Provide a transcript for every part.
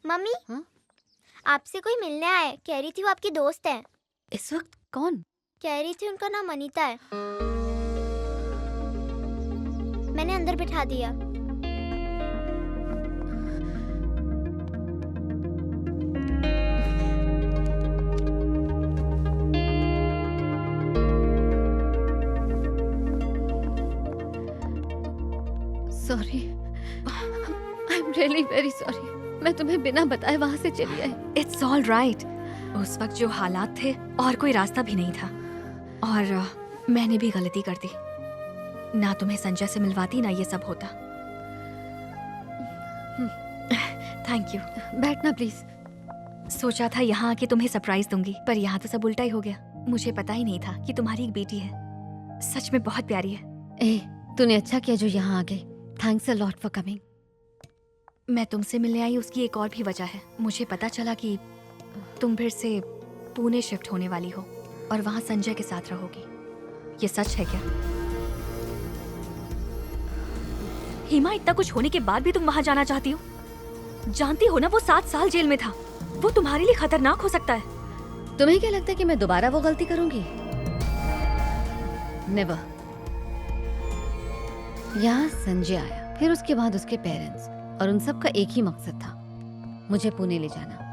Mummy हाँ? आपसे कोई मिलने आया है। कह रही थी वो आपकी दोस्त है। इस वक्त कौन? कह रही थी उनका नाम अनीता है। मैंने अंदर बिठा दिया। Sorry, I am really very sorry. मैं तुम्हें बिना बताए वहां से चली आई। It's all right. उस वक्त जो हालात थे और कोई रास्ता भी नहीं था, और मैंने भी गलती कर दी। ना तुम्हें संजय से मिलवाती, ना ये सब होता। Thank you. बैठना प्लीज। सोचा था यहाँ आके तुम्हें सरप्राइज दूंगी, पर यहाँ तो सब उल्टा ही हो गया। मुझे पता ही नहीं था कि तुम्हारी एक बेटी है। सच में बहुत प्यारी है। ए, तूने अच्छा किया जो यहाँ आ गई। Thanks a lot for coming. मैं तुमसे मिलने आई, उसकी एक और भी वजह है। मुझे पता चला कि तुम फिर से पुणे शिफ्ट होने वाली हो और वहाँ संजय के साथ रहोगी। ये सच है क्या? हिमा, इतना कुछ होने के बाद भी तुम वहाँ जाना चाहती हो? जानती हो ना वो 7 साल जेल में था। वो तुम्हारे लिए खतरनाक हो सकता है। तुम्हें क्या लगता है कि मैं दोबारा वो गलती करूंगी? नेवर। यहाँ संजय आया, फिर उसके बाद उसके पेरेंट्स, और उन सब का एक ही मकसद था, मुझे पुणे ले जाना।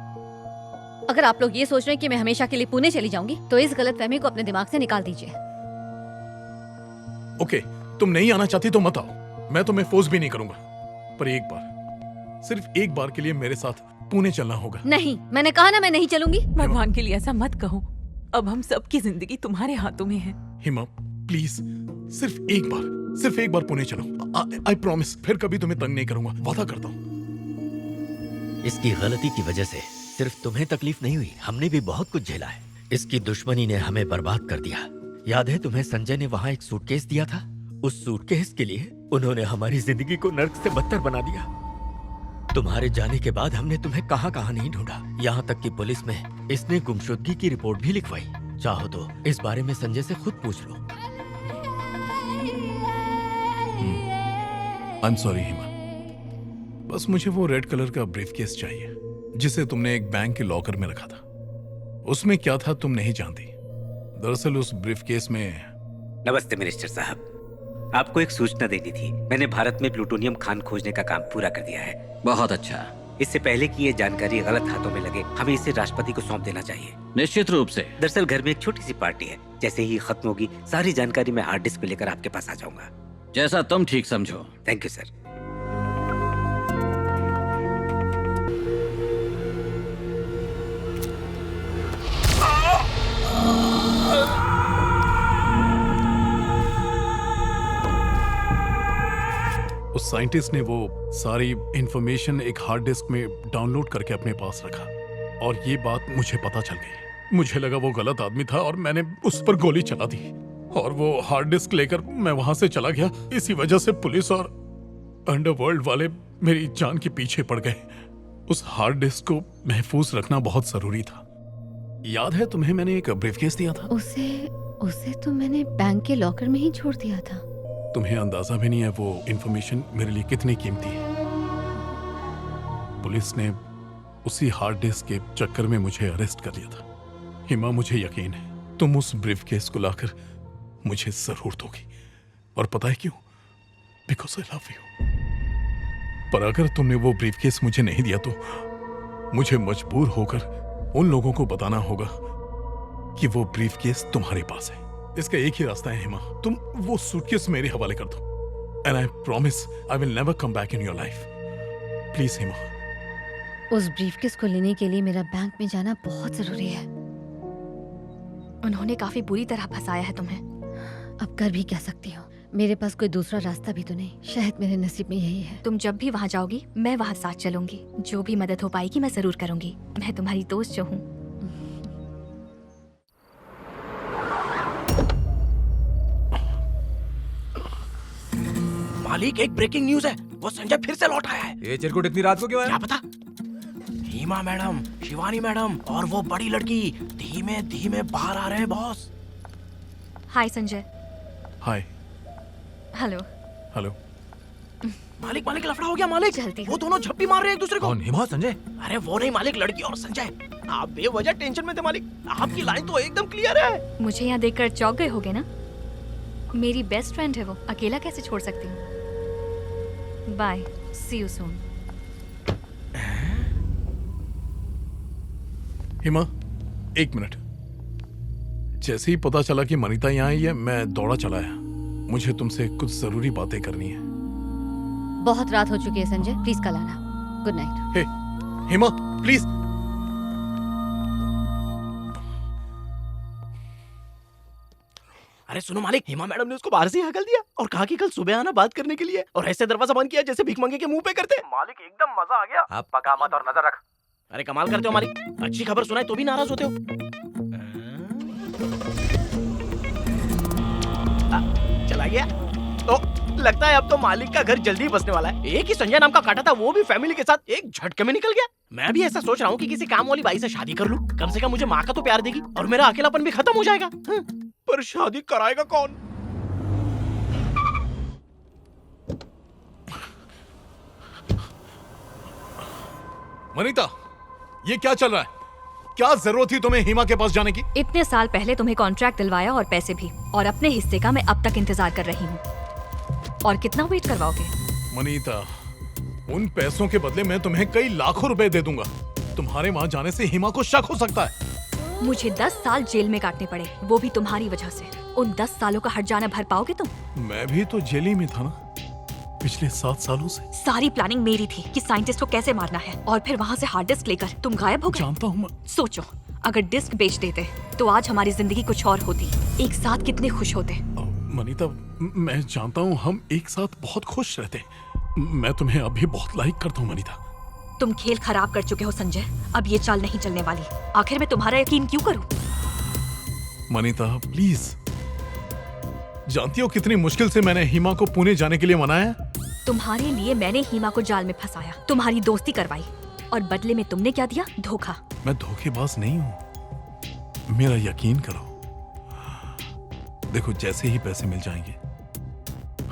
अगर आप लोग ये सोच रहे हैं कि मैं हमेशा के लिए पुणे चली जाऊंगी, तो इस गलतफहमी को अपने दिमाग से निकाल दीजिए। ओके, तुम नहीं आना चाहती तो मत आओ। मैं तुम्हें फोर्स भी नहीं करूंगा, पर एक बार, सिर्फ एक बार के लिए मेरे साथ पुणे चलना होगा। नहीं, मैंने कहा ना मैं नहीं चलूंगी। भगवान के लिए ऐसा मत कहो। अब हम सबकी जिंदगी तुम्हारे हाथों में है। हिमा प्लीज, सिर्फ एक बार पुणे चलो। आई प्रॉमिस, फिर कभी तुम्हें तंग नहीं करूंगा, वादा करता हूँ। इसकी गलती की वजह से सिर्फ तुम्हें तकलीफ नहीं हुई, हमने भी बहुत कुछ झेला है। इसकी दुश्मनी ने हमें बर्बाद कर दिया। याद है तुम्हें संजय ने वहाँ एक सूटकेस दिया था? उस सूटकेस के लिए उन्होंने हमारी जिंदगी को नर्क से बदतर बना दिया। तुम्हारे जाने के बाद हमने तुम्हें कहाँ कहाँ नहीं ढूंढा, यहाँ तक कि पुलिस में इसने गुमशुदगी की रिपोर्ट भी लिखवाई। चाहो तो इस बारे में संजय से खुद पूछ लो। आई एम सॉरी हिमा, बस मुझे वो रेड कलर का ब्रीफकेस चाहिए जिसे तुमने एक बैंक के लॉकर में रखा था। उसमें क्या था तुम नहीं जानती। दरअसल उस ब्रीफकेस में। नमस्ते मिनिस्टर साहब, आपको एक सूचना देनी थी। मैंने भारत में प्लूटोनियम खान खोजने का काम पूरा कर दिया है। बहुत अच्छा। इससे पहले कि ये जानकारी गलत हाथों में लगे, हमें इसे राष्ट्रपति को सौंप देना चाहिए। निश्चित रूप से। दरअसल घर में एक छोटी सी पार्टी है। जैसे ही खत्म होगी सारी जानकारी मैं हार्ड डिस्क पे लेकर आपके पास आ जाऊंगा। जैसा तुम ठीक समझो। Thank you sir. उस साइंटिस्ट ने वो सारी इंफॉर्मेशन एक हार्ड डिस्क में डाउनलोड करके अपने पास रखा, और ये बात मुझे पता चल गई। मुझे लगा वो गलत आदमी था और मैंने उस पर गोली चला दी, और वो हार्ड डिस्क लेकर मैं वहां से चला गया। इसी वजह से पुलिस और अंडरवर्ल्ड वाले मेरी जान के पीछे पड़ गए। उस हार्ड डिस्क को महफूज रखना बहुत जरूरी था। याद है तुम्हें मैंने एक ब्रीफकेस दिया था? उसे तो मैंने बैंक के लॉकर में ही छोड़ दिया था। तुम्हें अंदाजा भी नहीं है वो इंफॉर्मेशन मेरे लिए कितनी कीमती है। पुलिस ने उसी हार्ड डिस्क के चक्कर में मुझे अरेस्ट कर लिया था। हिमा, मुझे यकीन है तुम उस ब्रीफकेस को लाकर मुझे जरूर दोगी, और पता है क्यों? Because I love you. पर अगर तुमने वो ब्रीफकेस मुझे नहीं दिया तो मुझे मजबूर होकर उन लोगों को बताना होगा कि वो ब्रीफकेस तुम्हारे पास है। इसका एक ही रास्ता है हिमा, तुम वो सूटकेस मेरे हवाले कर दो, and I promise I will never come back in your life. Please Hima. उस ब्रीफकेस को लेने के लिए मेरा बैंक में जाना बहुत जरूरी है। उन्होंने काफी बुरी तरह फंसाया है तुम्हें। अब कर भी क्या सकती हूँ, मेरे पास कोई दूसरा रास्ता भी तो नहीं। शायद मेरे नसीब में यही है। तुम जब भी वहाँ जाओगी मैं वहाँ साथ चलूंगी। जो भी मदद हो पाएगी मैं जरूर करूंगी। मैं तुम्हारी दोस्त जो हूँ। मालिक, एक ब्रेकिंग न्यूज है, वो संजय फिर से लौट आया है। ये चिरकुट इतनी रात को क्यों आया? क्या पता। हीमा मैडम, शिवानी मैडम और वो बड़ी लड़की धीमे धीमे बाहर आ रहे हैं बॉस। हाय संजय। हाय। हेलो। हेलो। मालिक मालिक लफड़ा हो गया मालिक। जल्दी वो दोनों झप्पी मार रहे हैं एक दूसरे को। कौन, हिमा संजय? अरे वो नहीं मालिक, लड़की और संजय। आप बेवजह टेंशन में थे मालिक। आपकी लाइन तो एकदम क्लियर है। मुझे यहाँ देखकर चौंक गए होगे ना? मेरी बेस्ट फ्रेंड है वो, अकेला कैसे छोड़ सकती हूँ? Bye, C you soon. हिमा, एक मिनट। जैसे ही पता चला कि मनीता यहाँ आई है, मैं दौड़ा चला आया। मुझे तुमसे कुछ जरूरी बातें करनी है। बहुत रात हो चुकी है संजय, प्लीज कल आना। Good night. Hey, Hima, please. अरे सुनो मालिक, हिमा मैडम ने उसको बाहर से ही हकल दिया और कहा कि कल सुबह आना बात करने के लिए, और ऐसे दरवाजा बंद किया जैसे भीख मंगे के मुंह पे करते। मालिक एकदम मजा आ गया। आप पका मत और नजर रख। अरे कमाल करते हो मालिक, अच्छी खबर सुनाए तो भी नाराज होते हो। चला गया। तो लगता है अब तो मालिक का घर जल्दी बसने वाला है। एक ही संजय नाम का काटा था, वो भी फैमिली के साथ एक झटके में निकल गया। मैं भी ऐसा सोच रहा हूँ कि किसी काम वाली बाई से शादी कर लूं। कम से कम मुझे माँ का तो प्यार देगी और मेरा अकेलापन भी खत्म हो जाएगा। पर शादी कराएगा कौन? मनीता, ये क्या चल रहा है? क्या जरूरत थी तुम्हें हिमा के पास जाने की? इतने साल पहले तुम्हें कॉन्ट्रैक्ट दिलवाया और पैसे भी, और अपने हिस्से का मैं अब तक इंतजार कर रही हूँ। और कितना वेट करवाओगे? मनीता, उन पैसों के बदले मैं तुम्हें कई लाखों रुपए दे दूंगा। तुम्हारे वहां जाने से हिमा को शक हो सकता है। मुझे 10 साल जेल में काटने पड़े, वो भी तुम्हारी वजह से। उन 10 सालों का हट जाना भर पाओगे तुम? मैं भी तो जेल ही में था ना, पिछले 7 सालों से। सारी प्लानिंग मेरी थी कि साइंटिस्ट को कैसे मारना है, और फिर वहाँ से हार्ड डिस्क लेकर तुम गायब हो गए। जानता हूँ। सोचो, अगर डिस्क बेच देते तो आज हमारी जिंदगी कुछ और होती। एक साथ कितने खुश होते। मनीता, मैं जानता हूँ हम एक साथ बहुत खुश रहते। मैं तुम्हें अभी बहुत लाइक करता हूँ मनीता। तुम खेल खराब कर चुके हो संजय, अब ये चाल नहीं चलने वाली। आखिर मैं तुम्हारा यकीन क्यों करूं? मनीता प्लीज, जानती हो कितनी मुश्किल से मैंने हिमा को पुणे जाने के लिए मनाया? तुम्हारे लिए मैंने हिमा को जाल में फंसाया, तुम्हारी दोस्ती करवाई, और बदले में तुमने क्या दिया? धोखा। मैं धोखेबाज नहीं हूँ, मेरा यकीन करो। देखो, जैसे ही पैसे मिल जाएंगे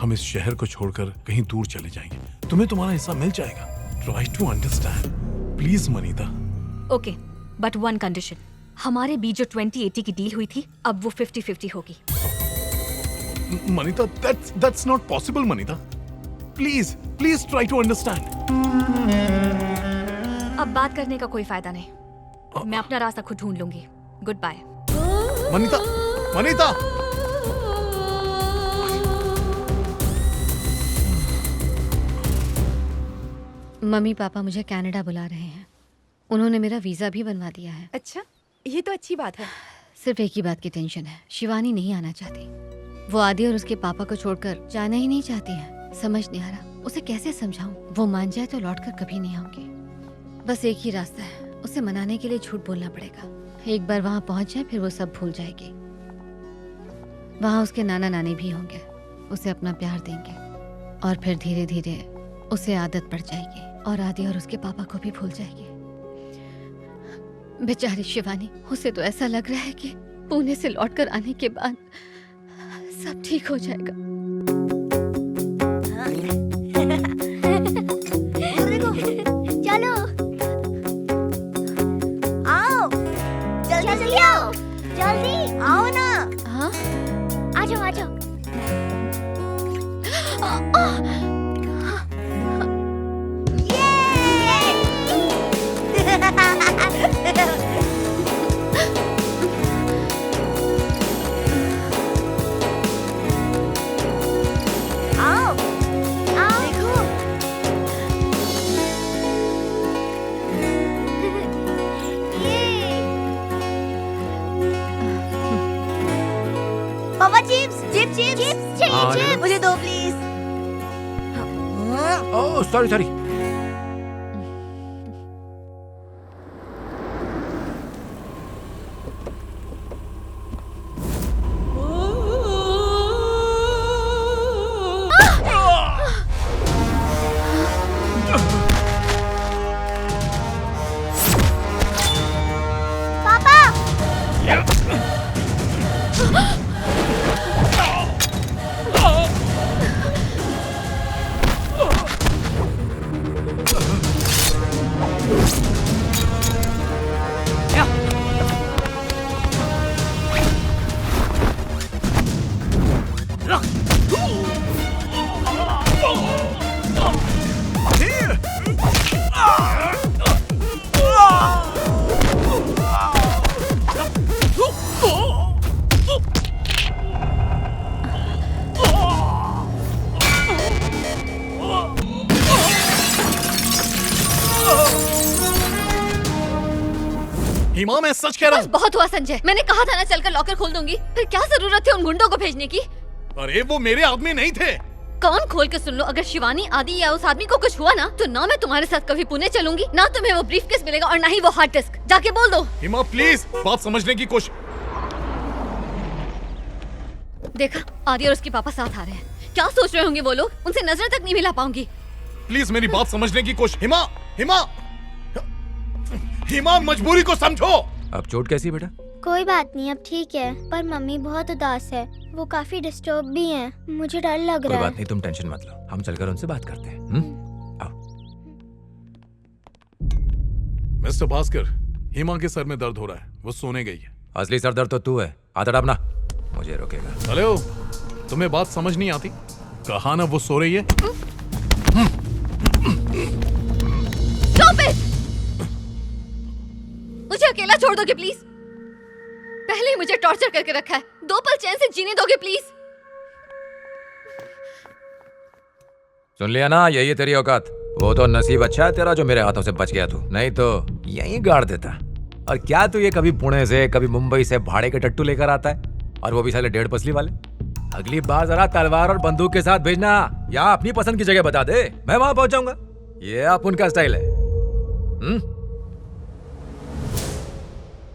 हम इस शहर को छोड़कर कहीं दूर चले जाएंगे। तुम्हें तुम्हारा हिस्सा मिल जाएगा। Try to understand please Manita. Okay, but one condition. हमारे बीच जो 20-80 की डील हुई थी, अब वो 50-50 होगी। Manita, that's not possible Manita. Please please try to understand. अब बात करने का कोई फायदा नहीं, मैं अपना रास्ता खुद ढूंढ लूंगी। Good bye. मनीता, मनीता। मम्मी पापा मुझे कनाडा बुला रहे हैं। उन्होंने मेरा वीज़ा भी बनवा दिया है। अच्छा, ये तो अच्छी बात है। सिर्फ एक ही बात की टेंशन है, शिवानी नहीं आना चाहती। वो आदि और उसके पापा को छोड़कर जाना ही नहीं चाहती है। समझ नहीं आ रहा उसे कैसे समझाऊं। वो मान जाए तो लौटकर कभी नहीं आऊंगी। बस एक ही रास्ता है, उसे मनाने के लिए झूठ बोलना पड़ेगा। एक बार वहाँ पहुँच जाए फिर वो सब भूल जाएगी। वहाँ उसके नाना नानी भी होंगे, उसे अपना प्यार देंगे, और फिर धीरे धीरे उसे आदत पड़ जाएगी और आदि और उसके पापा को भी भूल जाएगी। बेचारी शिवानी, उसे तो ऐसा लग रहा है कि पुणे से लौटकर आने के बाद सब ठीक हो जाएगा। चलो आओ, जल्दी आओ, जल्दी आओ ना। हाँ, आ जाओ, आ जाओ। आओ, आओ। देखो। पापा चिप्स, चिप्स, चिप्स, चिप्स हाँ, ले चाहिए, लो। मुझे दो please. Oh sorry sorry. Hima, मैं सच कह रहा बस बहुत हुआ संजय, मैंने कहा था ना चलकर लॉकर खोल दूंगी, फिर क्या जरूरत थी उन गुंडों को भेजने की? हूँ। अरे वो मेरे आदमी नहीं थे। कान खोल के सुन लो, अगर शिवानी, आदि या उस आदमी को कुछ हुआ ना, तो ना मैं तुम्हारे साथ कभी पुणे चलूंगी, ना तुम्हें वो ब्रीफकेस मिलेगा और ना ही वो हार्ड डिस्क। जाके बोल दो। हिमा प्लीज बात समझने की कोशिश। देखा, आदि और उसके पापा साथ आ रहे हैं। क्या सोच रहे होंगे वो लोग? उनसे नजर तक नहीं मिला पाऊंगी। प्लीज मेरी बात समझने की कोशिश। हिमा, हिमा, हिमा, मजबूरी को समझो। अब चोट कैसी है बेटा? कोई बात नहीं, अब ठीक है, पर मम्मी बहुत उदास है, वो काफी डिस्टर्ब भी हैं, मुझे डर लग कोई रहा बात है। नहीं, तुम टेंशन मत लो, हम चलकर उनसे बात करते हैं। आओ। मिस्टर भास्कर, हिमा के सर में दर्द हो रहा है, वो सोने गई है। असली सरदर्द तो तू है, आदत अपना मुझे रोकेगा। हेलो, तुम्हें बात समझ नहीं आती? कहा ना वो सो रही है। Stop it! मुझे अकेला छोड़ दोगे प्लीज? पहले ही मुझे टॉर्चर करके रखा है, 2 पल चैन से जीने दोगे प्लीज? सुन लिया ना, यही है तेरी औकात। वो तो नसीब अच्छा है तेरा जो मेरे हाथों से बच गया तू, नहीं तो यहीं गाड़ देता। और क्या तू ये कभी पुणे से कभी मुंबई से भाड़े के टट्टू लेकर आता है, और वो भी साले 1.5 पसली वाले? अगली बार जरा तलवार और बंदूक के साथ भेजना, या अपनी पसंद की जगह बता दे, मैं वहां पहुंचाऊंगा। ये आप उनका स्टाइल है।